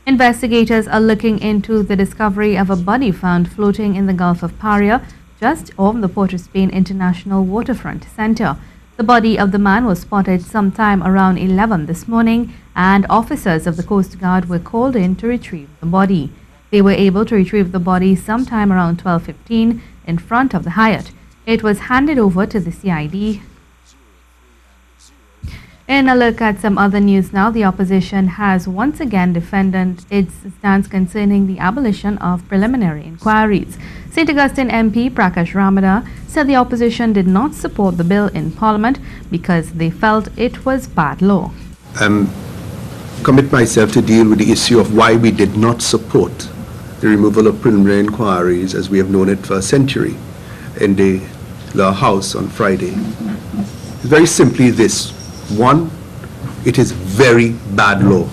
Investigators are looking into the discovery of a body found floating in the Gulf of Paria, just off the Port of Spain International Waterfront Center. The body of the man was spotted sometime around 11 this morning, and officers of the Coast Guard were called in to retrieve the body. They were able to retrieve the body sometime around 12:15 in front of the Hyatt. It was handed over to the CID. In a look at some other news now, the opposition has once again defended its stance concerning the abolition of preliminary inquiries. St. Augustine MP Prakash Ramada said the opposition did not support the bill in Parliament because they felt it was bad law. Commit myself to deal with the issue of why we did not support the removal of preliminary inquiries as we have known it for a century in the Lower House on Friday. Very simply this. One, it is very bad law.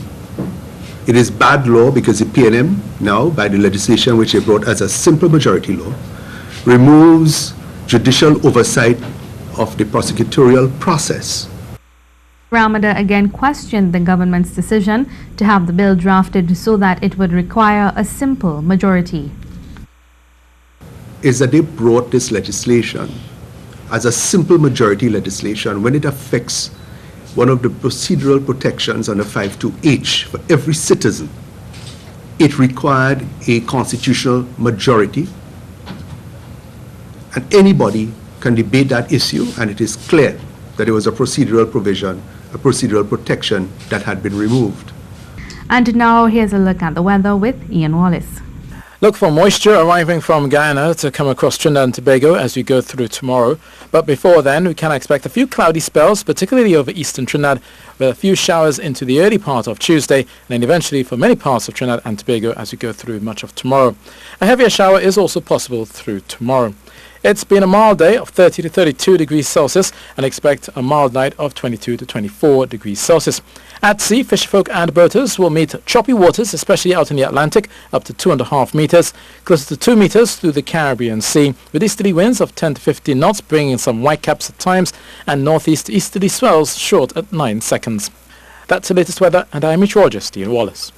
It is bad law because the PNM now, by the legislation which they brought as a simple majority law, removes judicial oversight of the prosecutorial process. Ramada again questioned the government's decision to have the bill drafted so that it would require a simple majority. Is that they brought this legislation as a simple majority legislation when it affects one of the procedural protections under 52H for every citizen. It required a constitutional majority, and anybody can debate that issue, and it is clear that there was a procedural provision, a procedural protection that had been removed. And now here's a look at the weather with Ian Wallace. Look for moisture arriving from Guyana to come across Trinidad and Tobago as we go through tomorrow. But before then, we can expect a few cloudy spells, particularly over eastern Trinidad, with a few showers into the early part of Tuesday, and then eventually for many parts of Trinidad and Tobago as we go through much of tomorrow. A heavier shower is also possible through tomorrow. It's been a mild day of 30 to 32 degrees Celsius, and expect a mild night of 22 to 24 degrees Celsius. At sea, fisherfolk and boaters will meet choppy waters, especially out in the Atlantic, up to 2.5 meters, closer to 2 meters through the Caribbean Sea, with easterly winds of 10 to 15 knots, bringing some whitecaps at times, and northeast easterly swells short at 9 seconds. That's the latest weather, and I'm meteorologist Ian Wallace.